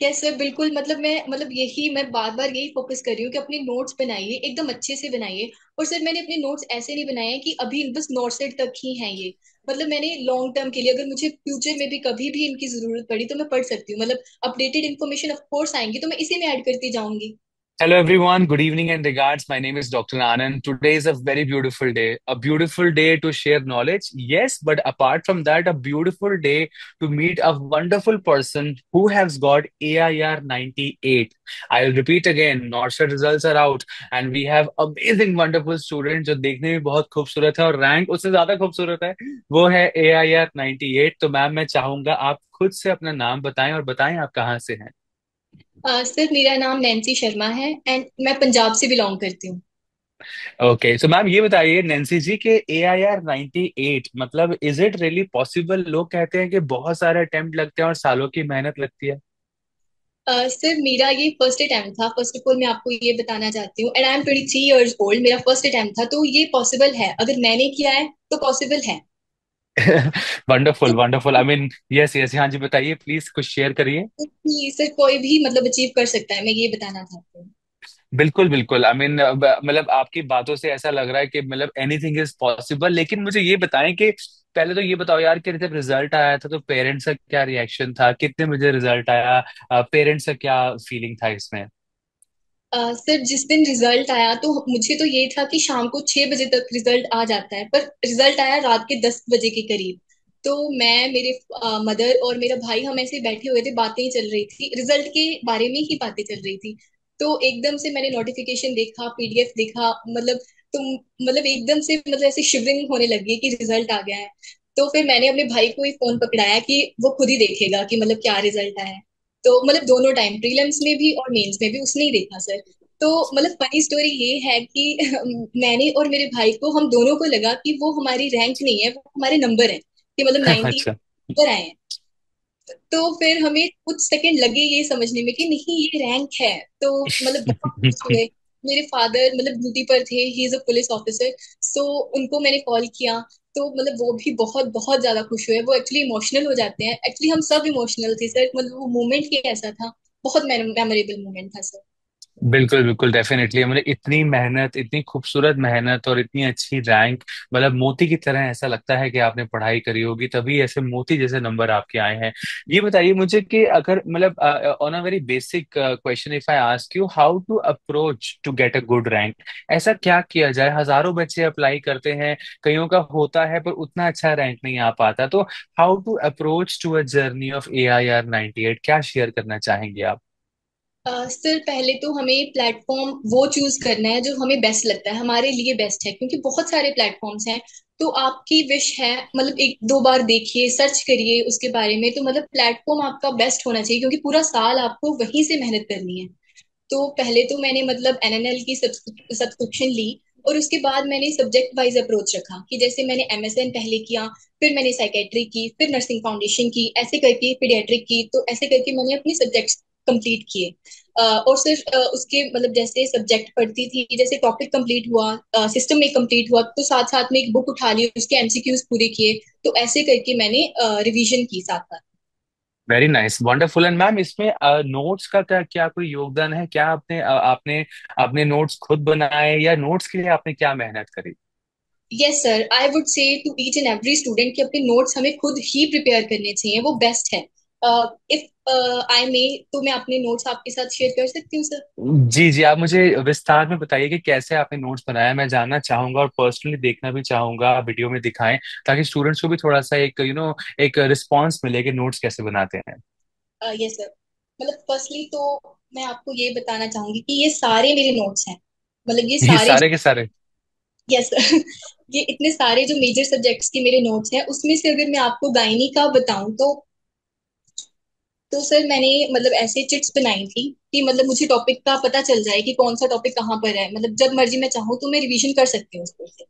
Yes sir, बिल्कुल। मैं बार बार यही फोकस कर रही हूँ कि अपने नोट्स बनाइए, एकदम अच्छे से बनाइए। और सर मैंने अपने नोट्स ऐसे नहीं बनाए हैं कि अभी बस नोट सेट तक ही हैं ये। मैंने लॉन्ग टर्म के लिए, अगर मुझे फ्यूचर में भी कभी भी इनकी जरूरत पड़ी तो मैं पढ़ सकती हूँ। अपडेटेड इन्फॉर्मेशन ऑफ कोर्स आएंगी तो मैं इसी में ऐड करती जाऊंगी। Hello everyone, good evening and regards. My name is Dr. Anand. Today is a very beautiful day. A beautiful day to share knowledge. Yes, but apart from that, a beautiful day to meet a wonderful person who has got AIR 98. I'll repeat again, NORSET results are out and we have amazing wonderful students जो देखने में बहुत खूबसूरत है और rank उससे ज्यादा खूबसूरत है। वो है AIR 98। तो मैम मैं चाहूंगा आप खुद से अपना नाम बताएं और बताएं आप कहाँ से हैं। सर मेरा नाम नैन्सी शर्मा है एंड मैं पंजाब से बिलोंग करती हूँ। ओके सो मैम ये बताइए नैन्सी जी के AIR 98 मतलब इज इट रियली पॉसिबल। लोग कहते हैं कि बहुत सारे अटेम्प्ट लगते हैं और सालों की मेहनत लगती है। सर मेरा ये फर्स्ट अटेम्प्ट था। फर्स्ट ऑफ ऑल मैं आपको ये बताना चाहती हूँ, and I am 23 years old. मेरा फर्स्ट अटेम्प्ट था तो ये पॉसिबल है। अगर मैंने किया है तो पॉसिबल है। Wonderful wonderful I mean yes yes हाँ जी बताइए प्लीज कुछ शेयर करिए। सर कोई भी अचीव कर सकता है, मैं ये बताना चाहती हूँ। बिल्कुल बिल्कुल आई मीन मतलब आपकी बातों से ऐसा लग रहा है कि मतलब एनीथिंग इज पॉसिबल। लेकिन मुझे ये बताएं कि पहले तो ये बताओ यार कि जब रिजल्ट आया था तो पेरेंट्स का क्या रिएक्शन था, कितने बजे रिजल्ट आया, पेरेंट्स का क्या फीलिंग था इसमें। सर जिस दिन रिजल्ट आया तो मुझे तो ये था कि शाम को 6 बजे तक रिजल्ट आ जाता है, पर रिजल्ट आया रात के 10 बजे के करीब। तो मैं, मेरे मदर और मेरा भाई, हम ऐसे बैठे हुए थे, बातें चल रही थी, रिजल्ट के बारे में ही बातें चल रही थी। तो एकदम से मैंने नोटिफिकेशन देखा, पीडीएफ देखा। तो एकदम से ऐसे शिवरिंग होने लगी कि रिजल्ट आ गया है। तो फिर मैंने अपने भाई को ही फोन पकड़ाया कि वो खुद ही देखेगा कि क्या रिजल्ट आया है। तो दोनों टाइम, प्रीलिम्स में भी और मेंस में भी, उसने ही देखा सर। तो फनी स्टोरी ये है कि मैंने और मेरे भाई को, हम दोनों को लगा कि वो हमारी रैंक नहीं है, वो हमारे नंबर है, कि 90 अच्छा। नंबर आए हैं। तो फिर हमें कुछ सेकंड लगे ये समझने में कि नहीं ये रैंक है। तो बहुत खुश हुए। मेरे फादर ड्यूटी पर थे, he is a police officer. So उनको मैंने कॉल किया। तो वो भी बहुत बहुत ज्यादा खुश हुए। वो एक्चुअली इमोशनल हो जाते हैं। एक्चुअली हम सब इमोशनल थे सर। वो मोमेंट ही ऐसा था। बहुत मेमोरेबल मोमेंट था सर। बिल्कुल बिल्कुल डेफिनेटली मतलब इतनी मेहनत इतनी खूबसूरत मेहनत और इतनी अच्छी रैंक मतलब मोती की तरह ऐसा लगता है कि आपने पढ़ाई करी होगी तभी ऐसे मोती जैसे नंबर आपके आए हैं। ये बताइए मुझे कि अगर मतलब on a very basic question if I ask you how to approach to get a good rank, ऐसा क्या किया जाए। हजारों बच्चे अप्लाई करते हैं, कईयों का होता है पर उतना अच्छा रैंक नहीं आ पाता। तो how to approach to a journey of AIR 98 क्या शेयर करना चाहेंगे आप। सर पहले तो हमें प्लेटफॉर्म वो चूज करना है जो हमें बेस्ट लगता है, हमारे लिए बेस्ट है, क्योंकि बहुत सारे प्लेटफॉर्म्स हैं। तो आपकी विश है, एक दो बार देखिए, सर्च करिए उसके बारे में। तो प्लेटफॉर्म आपका बेस्ट होना चाहिए, क्योंकि पूरा साल आपको वहीं से मेहनत करनी है। तो पहले तो मैंने एनएनएल की सब्सक्रिप्शन ली। और उसके बाद मैंने सब्जेक्ट वाइज अप्रोच रखा, कि जैसे मैंने एमएसएन पहले किया, फिर मैंने साइकेट्री की, फिर नर्सिंग फाउंडेशन की, ऐसे करके पीडियाट्रिक की। तो ऐसे करके मैंने अपने सब्जेक्ट्स कंप्लीट किए। और सिर्फ उसके जैसे सब्जेक्ट पढ़ती थी, जैसे टॉपिक कंप्लीट हुआ, सिस्टम में कंप्लीट हुआ, तो साथ साथ में एक बुक उठा ली, उसके एमसीक्यूज पूरे किए। तो ऐसे करके मैंने रिवीजन की साथ साथ। Very nice wonderful and ma'am इसमें नोट्स का क्या क्या कोई योगदान है क्या। आपने आपने अपने नोट्स खुद बनाए या नोट्स के लिए आपने क्या मेहनत करी। Yes sir, I would say to each and every student कि अपने नोट्स हमें खुद ही प्रिपेयर करने चाहिए, वो बेस्ट है। इफ आई मे, तो मैं अपने नोट्स आपके साथ शेयर कर सकती हूँ सर। जी जी आप मुझे विस्तार में बताइए कि कैसे आपने नोट्स बनाया। मैं जानना चाहूंगा और पर्सनली देखना भी चाहूंगा, आप वीडियो में दिखाएं ताकि स्टूडेंट्स को भी थोड़ा सा एक एक रिस्पॉन्स मिले कि नोट्स कैसे बनाते हैं। Yes sir. फर्स्टली तो मैं आपको ये बताना चाहूंगी कि ये सारे मेरे नोट्स हैं। ये ये सारे। सारे के सारे। Yes sir. ये इतने सारे जो मेजर सब्जेक्ट्स के मेरे नोट्स हैं, उसमें से अगर मैं आपको गायनी का बताऊं तो सर मैंने ऐसे चिट्स बनाई थी कि मुझे टॉपिक का पता चल जाए कि कौन सा टॉपिक कहाँ पर है। जब मर्जी मैं चाहूँ तो मैं रिवीजन कर सकती हूँ उसको से।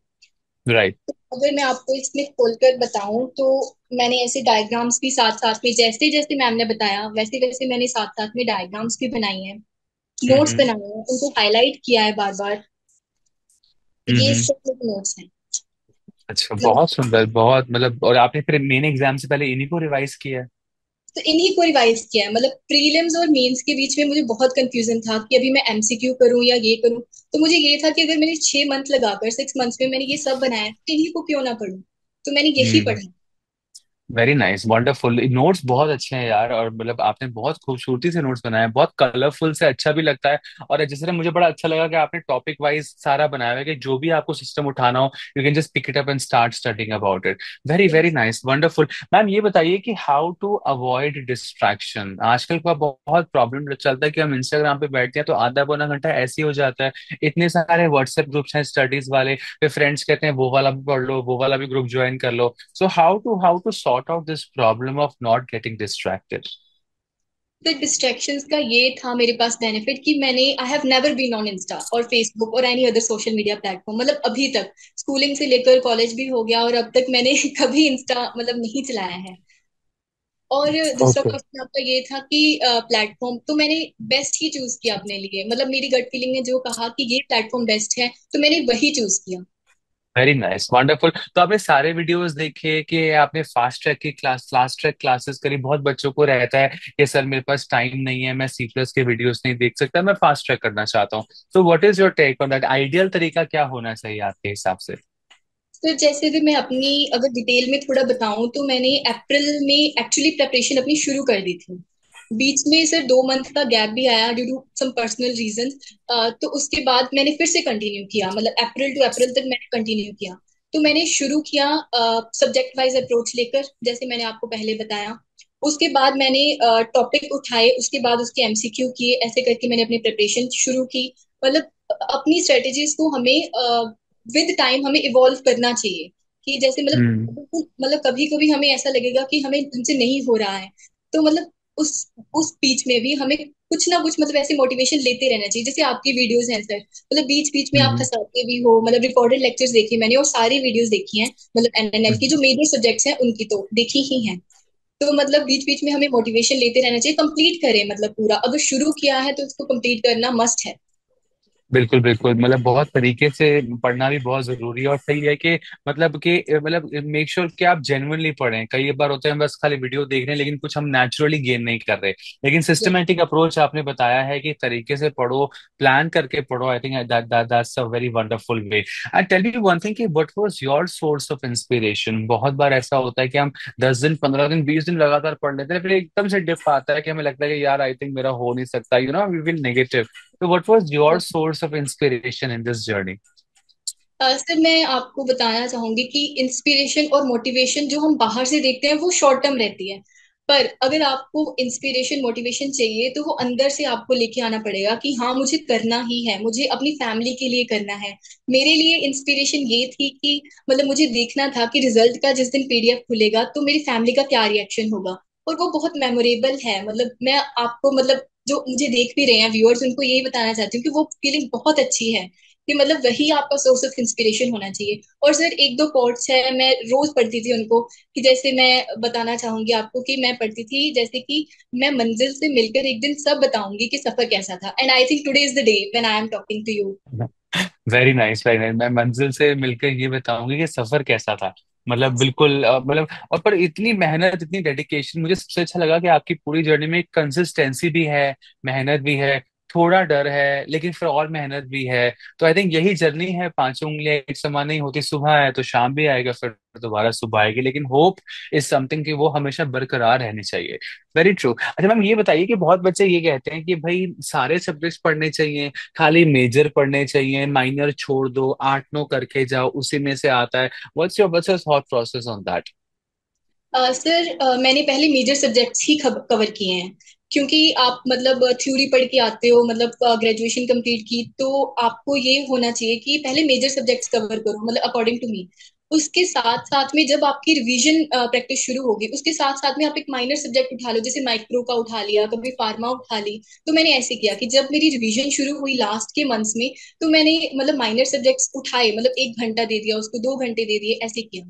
राइट। अगर मैं आपको इसमें खोलकर बताऊं तो मैंने ऐसे डायग्राम्स भी साथ साथ में, जैसे जैसे मैम ने बताया वैसे वैसे मैंने साथ साथ में डायग्राम्स भी बनाई हैं, नोट्स हम्म बनाए हैं, उनको हाईलाइट किया है बार बार। ये हम्म। सब नोट्स हैं। अच्छा बहुत सुंदर बहुत मतलब और आपने फिर मेन एग्जाम से पहले इन्हीं को रिवाइज किया है। तो इन्हीं को रिवाइज किया है। मतलब प्रीलिम्स और मेंस के बीच में मुझे बहुत कंफ्यूजन था कि अभी मैं एमसीक्यू करूं या ये करूं। तो मुझे ये था कि अगर मैंने 6 मंथ लगाकर 6 मंथ्स में मैंने ये सब बनाया है, तो इन्हीं को क्यों ना पढूं। तो मैंने यही हम्म। पढ़ा। Very nice, wonderful. नोट्स बहुत अच्छे हैं यार, और मतलब आपने बहुत खूबसूरती से नोट्स बनाए हैं, बहुत कलरफुल से, अच्छा भी लगता है। और जिस तरह मुझे बड़ा अच्छा लगा कि आपने टॉपिक वाइज सारा बनाया है कि जो भी आपको सिस्टम उठाना हो, you can just pick it up and start studying about it. Very very yes. Nice, wonderful. Ma'am ये बताइए कि हाउ टू अवॉइड डिस्ट्रैक्शन। आजकल का बहुत प्रॉब्लम चलता है कि हम इंस्टाग्राम पे बैठते हैं तो आधा पौना घंटा ऐसे ही हो जाता है। इतने सारे व्हाट्सएप ग्रुप्स हैं स्टडीज वाले, फिर फ्रेंड्स कहते हैं वो वाला भी पढ़ लो, वो वाला भी ग्रुप ज्वाइन कर लो। So how to sort out this problem of not getting distracted? तो डिस्ट्रैक्शंस का ये था मेरे पास बेनिफिट कि मैंने I have never been on Insta और फेसबुक और any other social media platform. मतलब अभी तक स्कूलिंग से लेकर कॉलेज भी हो गया और अब तक मैंने कभी इंस्टा मतलब नहीं चलाया है। और दूसरा Okay. क्वेश्चन आपका ये था कि प्लेटफॉर्म तो मैंने बेस्ट ही चूज किया अपने लिए। मतलब मेरी गट फीलिंग ने जो कहा कि ये प्लेटफॉर्म बेस्ट है तो मैंने वही चूज किया। Very nice, wonderful. तो आपने सारे वीडियोस देखे कि आपने फास्ट ट्रैक क्लासेस करी? बहुत बच्चों को रहता है कि सर मेरे पास टाइम नहीं है, मैं सी प्लस के वीडियोस नहीं देख सकता, मैं फास्ट ट्रैक करना चाहता हूँ। तो what is your take on that? Ideal तरीका क्या होना चाहिए आपके हिसाब से? तो जैसे भी मैं अपनी अगर डिटेल में थोड़ा बताऊं तो मैंने अप्रैल में एक्चुअली प्रेपरेशन अपनी शुरू कर दी थी। बीच में सर 2 मंथ का गैप भी आया due to some personal reason. तो उसके बाद मैंने फिर से कंटिन्यू किया। मतलब अप्रैल टू अप्रैल तक मैंने कंटिन्यू किया। तो मैंने शुरू किया सब्जेक्ट वाइज अप्रोच लेकर, जैसे मैंने आपको पहले बताया। उसके बाद मैंने टॉपिक उठाए, उसके बाद उसके एमसीक्यू किए, ऐसे करके मैंने अपनी प्रिपरेशन शुरू की। मतलब अपनी स्ट्रेटेजीज को हमें विद टाइम हमें इवॉल्व करना चाहिए। कि जैसे हम्म। मतलब कभी कभी हमें ऐसा लगेगा कि हमें हमसे नहीं हो रहा है। तो मतलब उस उस बीच में भी हमें कुछ ना कुछ मतलब ऐसे मोटिवेशन लेते रहना चाहिए। जैसे आपकी वीडियोस हैं सर, मतलब बीच बीच में आप हम्म। हंसाते भी हो। मतलब रिकॉर्डेड लेक्चर्स देखी मैंने और सारी वीडियोस देखी हैं। मतलब एनएनएल की हम्म। जो मेजर सब्जेक्ट्स हैं उनकी तो देखी ही हैं। तो मतलब बीच बीच में हमें मोटिवेशन लेते रहना चाहिए। कंप्लीट करें, मतलब पूरा अगर शुरू किया है तो उसको कंप्लीट करना मस्ट है। बिल्कुल बिल्कुल, मतलब बहुत तरीके से पढ़ना भी बहुत जरूरी है। और सही है कि मतलब मेक श्योर कि आप जेन्युइनली पढ़ें। कई बार होता है हम बस खाली वीडियो देख रहे हैं लेकिन कुछ हम नेचुरली गेन नहीं कर रहे। लेकिन सिस्टमेटिक अप्रोच आपने बताया है कि तरीके से पढ़ो, प्लान करके पढ़ो। I think that's a very wonderful way. And tell me one thing कि what was your source of inspiration? बहुत बार ऐसा होता है कि हम 10 दिन, 15 दिन, 20 दिन लगातार पढ़ लेते हैं, फिर एकदम से डिप आता है कि हमें लगता है कि यार आई थिंक मेरा हो नहीं सकता, we will negative. So what was your source of inspiration in this journey? Sir मैं आपको बताना चाहूंगी कि इंस्पिरेशन और मोटिवेशन जो हम बाहर से देखते हैं वो शॉर्ट टर्म रहती है। पर अगर आपको इंस्पिरेशन मोटिवेशन चाहिए तो वो अंदर से आपको लेके आना पड़ेगा कि हाँ मुझे करना ही है, मुझे अपनी फैमिली के लिए करना है। मेरे लिए इंस्पिरेशन ये थी कि मतलब मुझे देखना था कि रिजल्ट का जिस दिन पीडीएफ खुलेगा तो मेरी फैमिली का क्या रिएक्शन होगा। और वो बहुत मेमोरेबल है। मतलब मैं आपको मतलब जो मुझे देख भी रहे हैं व्यूअर्स उनको यही बताना चाहती हूँ कि वो फीलिंग बहुत अच्छी है। कि मतलब वही आपका सोर्स ऑफ इंस्पिरेशन होना चाहिए। और सर एक दो कोट्स है मैं रोज पढ़ती थी उनको। कि जैसे मैं बताना चाहूंगी आपको कि मैं पढ़ती थी जैसे कि मैं मंजिल से मिलकर एक दिन सब बताऊंगी कि सफर कैसा था। And I think today is the day when I am talking to you. Very nice, very nice. मैं मंजिल से मिलकर ये बताऊंगी कि सफर कैसा था। मतलब बिल्कुल, मतलब और पर इतनी मेहनत, इतनी डेडिकेशन, मुझे सबसे अच्छा लगा कि आपकी पूरी जर्नी में कंसिस्टेंसी भी है, मेहनत भी है, थोड़ा डर है लेकिन फिर और मेहनत भी है। तो आई थिंक यही जर्नी है। पांचों उंगलियां एक समान नहीं होती, सुबह है तो शाम भी आएगा, फिर दोबारा सुबह आएगी, लेकिन होप इज समथिंग कि वो हमेशा बरकरार रहनी चाहिए। Very true. अच्छा मैम ये बताइए कि बहुत बच्चे ये कहते हैं कि भाई सारे सब्जेक्ट्स पढ़ने चाहिए, खाली मेजर पढ़ने चाहिए, माइनर छोड़ दो, 8 9 करके जाओ, उसी में से आता है। What's your thought process on that? Sir मैंने पहले मेजर सब्जेक्ट्स ही कवर किए हैं। क्योंकि आप मतलब थ्योरी पढ़ के आते हो, मतलब ग्रेजुएशन कंप्लीट की तो आपको ये होना चाहिए कि पहले मेजर सब्जेक्ट्स कवर करो, मतलब अकॉर्डिंग टू मी। उसके साथ साथ में जब आपकी रिवीजन प्रैक्टिस शुरू होगी उसके साथ साथ में आप एक माइनर सब्जेक्ट उठा लो, जैसे माइक्रो का उठा लिया, कभी फार्मा उठा ली। तो मैंने ऐसे किया कि जब मेरी रिवीजन शुरू हुई लास्ट के मंथ्स में तो मैंने मतलब माइनर सब्जेक्ट्स उठाए, मतलब 1 घंटा दे दिया उसको, 2 घंटे दे दिए, ऐसे किया।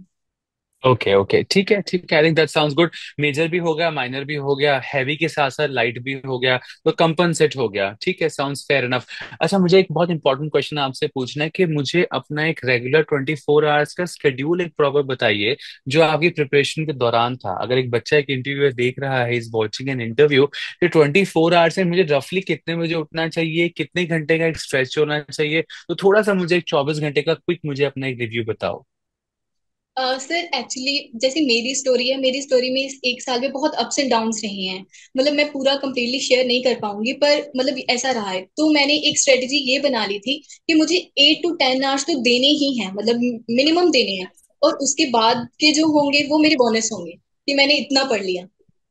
ओके ओके, ठीक है, I think that sounds good. Major भी हो गया, माइनर भी हो गया, हैवी के साथ साथ लाइट भी हो गया, तो कंपनसेट हो गया, ठीक है, साउंड्स फेयर इनफ। अच्छा, मुझे एक बहुत इंपॉर्टेंट क्वेश्चन आपसे पूछना है कि मुझे अपना एक रेगुलर 24 आवर्स का स्केड्यूल एक प्रॉपर बताइए, जो आपकी प्रिपरेशन के दौरान था। अगर एक बच्चा एक इंटरव्यू देख रहा है, इज वॉचिंग एन इंटरव्यू, तो 24 आवर्स में मुझे रफली कितने बजे उठना चाहिए, कितने घंटे का एक स्ट्रेच होना चाहिए, तो थोड़ा सा मुझे एक 24 घंटे का क्विक मुझे अपना एक रिव्यू बताओ। सर एक्चुअली जैसे मेरी स्टोरी है, मेरी स्टोरी में इस एक साल में बहुत अप्स एंड डाउन्स रहे हैं। मतलब मैं पूरा कंप्लीटली शेयर नहीं कर पाऊंगी, पर मतलब ऐसा रहा है। तो मैंने एक स्ट्रेटेजी ये बना ली थी कि मुझे 8 to 10 आवर्स तो देने ही हैं, मतलब मिनिमम देने हैं। और उसके बाद के जो होंगे वो मेरे बोनस होंगे, कि मैंने इतना पढ़ लिया।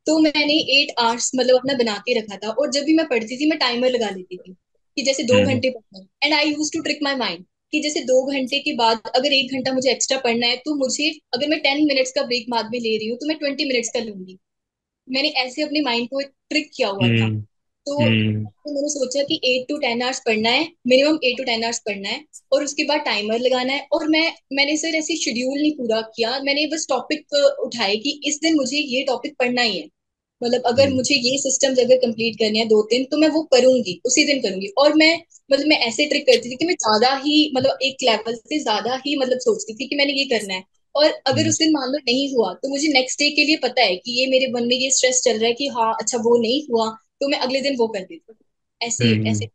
तो मैंने 8 आवर्स मतलब अपना बना के रखा था, और जब भी मैं पढ़ती थी मैं टाइमर लगा लेती थी कि जैसे दो हम्म घंटे पढ़ना है। And I use to trick my mind कि जैसे 2 घंटे के बाद अगर 1 घंटा मुझे एक्स्ट्रा पढ़ना है, तो मुझे अगर मैं 10 मिनट्स का ब्रेक बाद में ले रही हूँ तो मैं 20 मिनट्स का लूंगी। मैंने ऐसे अपने माइंड को एक ट्रिक किया हुआ था। हम्म हम्म तो मैंने सोचा कि 8 to 10 आवर्स पढ़ना है, मिनिमम 8 to 10 आवर्स पढ़ना है। और उसके बाद टाइमर लगाना है। और मैंने सर ऐसे शेड्यूल नहीं पूरा किया, मैंने बस टॉपिक उठाए कि इस दिन मुझे ये टॉपिक पढ़ना ही है। मतलब अगर हम्म मुझे ये सिस्टम्स अगर कंप्लीट करने हैं 2 दिन, तो मैं वो करूंगी, उसी दिन करूंगी। और मैं मतलब मैं ऐसे ट्रिक करती थी कि मैं ज्यादा ही मतलब एक लेवल से ज्यादा ही मतलब सोचती थी कि मैंने ये करना है। और अगर हम्म उस दिन मान लो नहीं हुआ, तो मुझे नेक्स्ट डे के लिए पता है कि ये मेरे मन में ये स्ट्रेस चल रहा है कि हाँ अच्छा वो नहीं हुआ, तो मैं अगले दिन वो कर देती हूँ। ऐसे हम्म। ऐसे।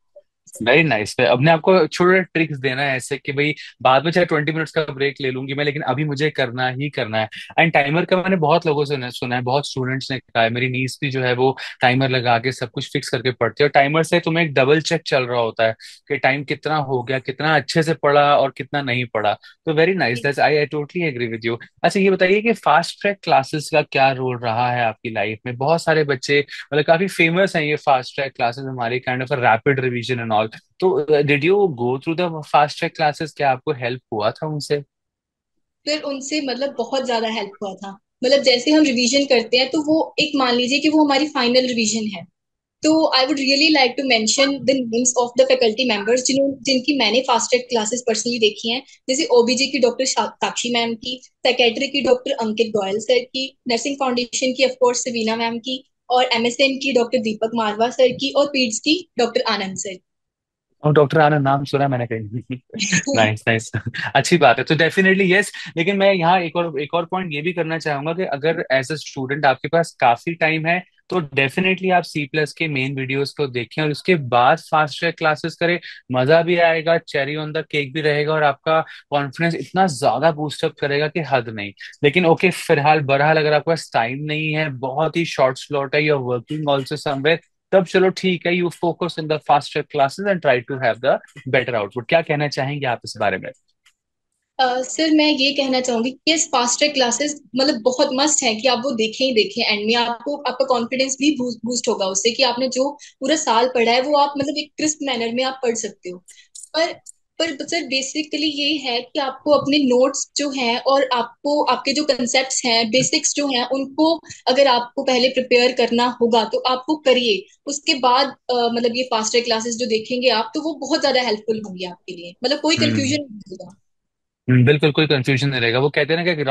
Very nice. अपने आपको छोटे ट्रिक्स देना है ऐसे कि भाई बाद में चाहे 20 मिनट्स का ब्रेक ले लूंगी मैं, लेकिन अभी मुझे करना ही करना है। एंड टाइमर का मैंने बहुत लोगों से सुना है, बहुत स्टूडेंट्स ने कहा है, मेरी नीस भी जो है वो टाइमर लगा के सब कुछ फिक्स करके पढ़ती है, और टाइमर से तुम्हें एक डबल चेक चल रहा होता है कि टाइम कितना हो गया, कितना अच्छे से पढ़ा और कितना नहीं पढ़ा। तो very nice, that's I I totally agree with you. अच्छा, ये बताइए कि फास्ट ट्रैक क्लासेस का क्या रोल रहा है आपकी लाइफ में? बहुत सारे बच्चे मतलब काफी फेमस हैं ये फास्ट ट्रैक क्लासेस हमारी, kind of rapid revision and all. तो did you go through the fast track classes? क्या आपको हेल्प हुआ था उनसे? फिर उनसे मतलब बहुत ज्यादा हेल्प हुआ था। मतलब जैसे हम रिवीजन करते हैं, तो वो एक मान लीजिए कि वो हमारी फाइनल रिवीजन है। तो I would really like to mention the names of the faculty members जिनकी मैंने फास्ट ट्रैक क्लासेस पर्सनली देखी हैं। जैसे ओबीजी की डॉक्टर साक्षी मैम की, साइकेट्री की डॉक्टर अंकित गोयल सर की, नर्सिंग फाउंडेशन की ऑफ कोर्स सवीना मैम की, और एमएसएन की डॉक्टर दीपक मारवा सर की, और पीड्स की डॉक्टर आनंद सर और डॉक्टर आनंद नाम सुना है मैंने कहीं। की। Nice nice. अच्छी बात है, तो डेफिनेटली यस। लेकिन मैं यहाँ एक और पॉइंट ये भी करना चाहूंगा कि अगर एज अ स्टूडेंट आपके पास काफी टाइम है, तो डेफिनेटली आप सी प्लस के मेन वीडियोस को देखें और उसके बाद फास्ट ट्रैक क्लासेस करें। मजा भी आएगा, चेरी ऑन द केक भी रहेगा, और आपका कॉन्फिडेंस इतना ज्यादा बूस्टअप करेगा कि हद नहीं। लेकिन ओके, फिलहाल बहरहाल अगर आपके पास टाइम नहीं है, बहुत ही शॉर्ट स्लॉट है, you are working also somewhere, तब चलो ठीक है, you focus in the fast track classes and try to have the better output. क्या कहना चाहेंगे आप इस बारे में? सर मैं ये कहना चाहूंगी कि ये फास्ट ट्रैक क्लासेस मतलब बहुत मस्त है कि आप वो देखें ही देखें। एंड में आपको आपका कॉन्फिडेंस भी बूस्ट होगा उससे, कि आपने जो पूरा साल पढ़ा है वो आप मतलब एक क्रिस्प मैनर में आप पढ़ सकते हो। पर पर सर बेसिकली ये है कि आपको अपने नोट्स जो हैं और आपको आपके जो कंसेप्ट्स हैं, बेसिक्स जो हैं, उनको अगर आपको पहले प्रिपेयर करना होगा तो आप वो करिए। उसके बाद मतलब ये फास्ट ट्रैक क्लासेस जो देखेंगे आप, तो वो बहुत ज्यादा हेल्पफुल होंगी आपके लिए। मतलब कोई हम्म। कंफ्यूजन नहीं होगा। बिल्कुल, कोई कंफ्यूजन नहीं रहेगा। वो कहते हैं ना कि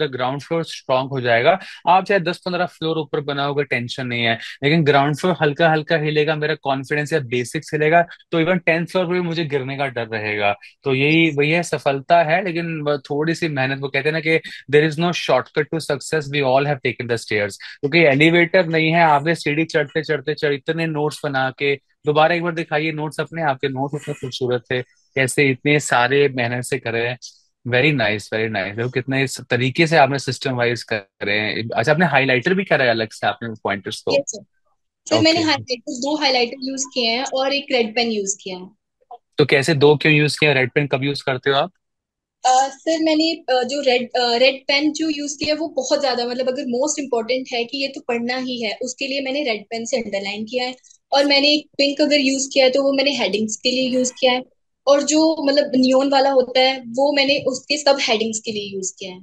ग्राउंड फ्लोर स्ट्रांग हो जाएगा। आप चाहे 10-15 फ्लोर ऊपर बनाओगे, टेंशन नहीं है, लेकिन ग्राउंड फ्लोर हल्का हल्का हिलेगा, मेरा कॉन्फिडेंस या बेसिक्स हिलेगा, तो इवन 10th फ्लोर पे भी मुझे गिरने का डर रहेगा। तो यही वही है, सफलता है, लेकिन थोड़ी सी मेहनत। वो कहते हैं ना कि there is no shortcut to success, we all have taken the stairs. क्योंकि एलिवेटर नहीं है, आपने सीढ़ी चढ़ते चढ़ते चढ़ इतने नोट्स बना के दोबारा एक बार दिखाइए नोट्स अपने, आपके नोट्स इतने खूबसूरत थे, कैसे इतने सारे मेहनत से करे हैं। Very nice very nice. देखो कितने इस तरीके से आपने सिस्टम वाइज करे हैं। अच्छा, आपने हाईलाइटर भी करा है अलग से आपने पॉइंटर्स को? Yes sir. सर मैंने ओके। हाइलाइटर 2 हाइलाइटर यूज किए हैं और एक रेड पेन यूज किया है। तो कैसे दो क्यों यूज किया? रेड पेन कब यूज करते हो आप? सर मैंने जो रेड पेन जो यूज किया है वो बहुत ज्यादा मतलब अगर मोस्ट इम्पोर्टेंट है कि ये तो पढ़ना ही है, उसके लिए मैंने रेड पेन से अंडरलाइन किया है। और मैंने एक पिंक अगर यूज किया है तो वो मैंने हेडिंग्स के लिए यूज किया है। और जो मतलब नियोन वाला होता है वो मैंने उसके सब हेडिंग्स के लिए यूज किया है।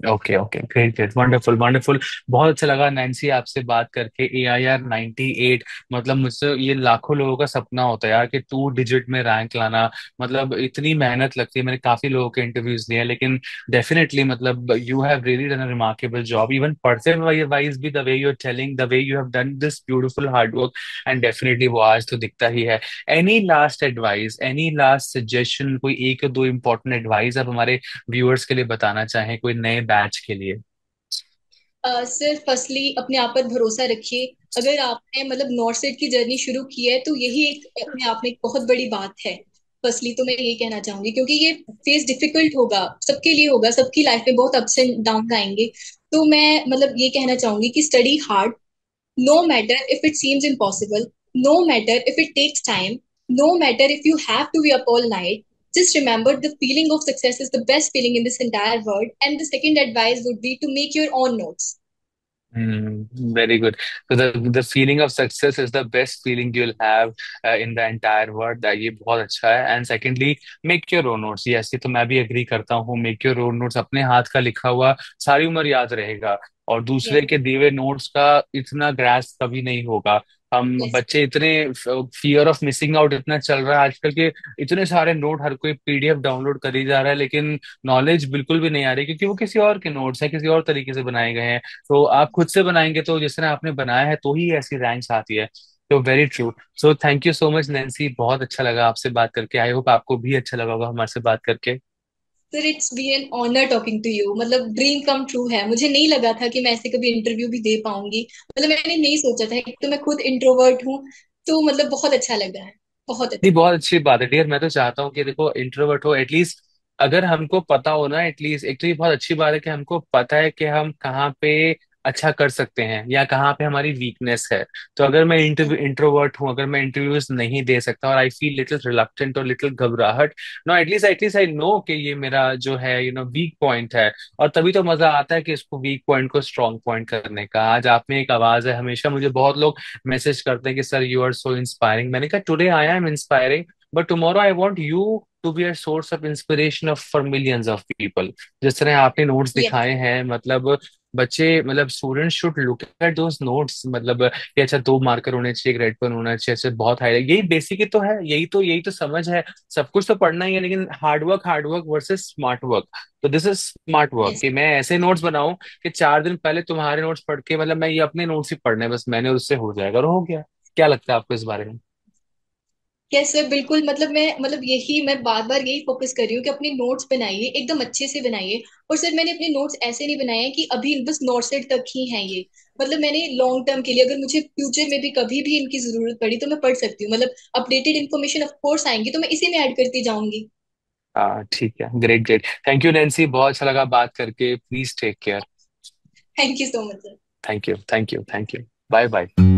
Okay okay, great great, wonderful wonderful. बहुत अच्छा लगा नैन्सी आपसे बात करके। AIR 98, मतलब मुझसे ये लाखों लोगों का सपना होता है यार कि 2 डिजिट में रैंक लाना। मतलब इतनी मेहनत लगती है, मैंने काफी लोगों के इंटरव्यूज लिए हैं, लेकिन डेफिनेटली मतलब you have really done a remarkable job, even person wise भी, the way you are telling, the way you have done this beautiful hard work, and definitely वो आज तो दिखता ही है। Any last advice, any last suggestion, कोई एक या दो इंपॉर्टेंट एडवाइस आप हमारे व्यूअर्स के लिए बताना चाहें, कोई नए बैच के लिए? सिर्फ फर्स्टली अपने आप पर भरोसा रखिए। अगर आपने मतलब नॉर्थ साइड की जर्नी शुरू की है तो यही एक अपने आप में एक बहुत बड़ी बात है। फर्स्टली तो मैं ये कहना चाहूंगी, क्योंकि ये फेस डिफिकल्ट होगा, सबके लिए होगा, सबकी लाइफ में बहुत अप्स एंड डाउन आएंगे। तो मैं मतलब ये कहना चाहूंगी कि study hard, no matter if it seems impossible, no matter if it takes time, no matter if you have to be up all night. Just remember, the feeling of success is the best feeling in this entire world. And the second advice would be to make your own notes. Very good. So the feeling of success is the best feeling you'll have in the entire world. that ये बहुत अच्छा है. And secondly, make your own notes. Yes, ये तो मैं भी agree करता हूँ. Make your own notes. अपने हाथ का लिखा हुआ सारी उम्र याद रहेगा, और दूसरे Yes, के दिए हुए नोट्स का इतना ग्रास कभी नहीं होगा. हम yes, बच्चे इतने, फियर ऑफ मिसिंग आउट इतना चल रहा है आजकल के, इतने सारे नोट, हर कोई PDF डाउनलोड करी जा रहा है, लेकिन नॉलेज बिल्कुल भी नहीं आ रही, क्योंकि वो किसी और के नोट्स हैं, किसी और तरीके से बनाए गए हैं. तो आप खुद से बनाएंगे तो जिस तरह आपने बनाया है तो ही ऐसी रैंक्स आती है. तो very true. So thank you so much Nancy, बहुत अच्छा लगा आपसे बात करके. आई होप आपको भी अच्छा लगा होगा हमारे से बात करके. Sir it's be an honour talking to you. मतलब ड्रीम कम ट्रू है। मुझे नहीं लगा था कि मैं ऐसे कभी इंटरव्यू भी दे पाऊंगी। मतलब मैंने नहीं सोचा था। एक तो मैं खुद इंट्रोवर्ट हूँ, तो मतलब बहुत अच्छा लगा है, बहुत नहीं, अच्छा। बहुत अच्छी बात है डियर. मैं तो चाहता हूँ कि देखो इंट्रोवर्ट हो एटलीस्ट, अगर हमको पता हो ना एटलीस्ट, एक तो ये बहुत अच्छी बात है कि हमको पता है कि हम कहाँ पे अच्छा कर सकते हैं या कहाँ पे हमारी वीकनेस है. तो अगर मैं इंट्रोवर्ट हूँ, अगर मैं इंटरव्यूज नहीं दे सकता और आई फील लिटिल रिलक्टेंट और लिटिल घबराहट, नो एटलीस्ट आई नो कि ये मेरा जो है वीक पॉइंट है. और तभी तो मजा आता है कि इसको वीक पॉइंट को स्ट्रॉन्ग पॉइंट करने का. आज आप में एक आवाज है. हमेशा मुझे बहुत लोग मैसेज करते हैं कि sir you are so inspiring. मैंने कहा today I am inspiring, but tomorrow I want you to be a source of inspiration of for millions of people. जिस तरह आपने नोट्स यस, दिखाए हैं, मतलब बच्चे, मतलब students should look at those notes, मतलब कि अच्छा 2 मार्कर होने चाहिए, एक रेड पेन होना चाहिए, अच्छा बहुत हाई, यही बेसिक ही तो है, यही तो समझ है. सब कुछ तो पढ़ना ही है, लेकिन hard work versus smart work. तो this is smart work yes, कि मैं ऐसे नोट्स बनाऊं कि 4 दिन पहले तुम्हारे नोट्स पढ़ के, मतलब मैं ये अपने नोट्स ही पढ़ने बस मैंने, उससे हो जाएगा और हो गया. क्या लगता है आपको इस बारे में? यस सर, बिल्कुल। मतलब मैं बार बार यही फोकस कर रही हूँ कि अपने नोट्स बनाइए, एकदम अच्छे से बनाइए। और सर मैंने अपने नोट्स ऐसे नहीं बनाए हैं कि अभी बस नोट सेट तक ही हैं ये। मतलब मैंने लॉन्ग टर्म के लिए, अगर मुझे फ्यूचर में भी कभी भी इनकी जरूरत पड़ी तो मैं पढ़ सकती हूँ। मतलब अपडेटेड इन्फॉर्मेशन ऑफ कोर्स आएंगी तो मैं इसी में ऐड करती जाऊंगी। हाँ ठीक है, great great. Thank you Nancy, बहुत अच्छा लगा बात करके. Please take care. Thank you so much sir. Thank you thank you thank you. Bye bye.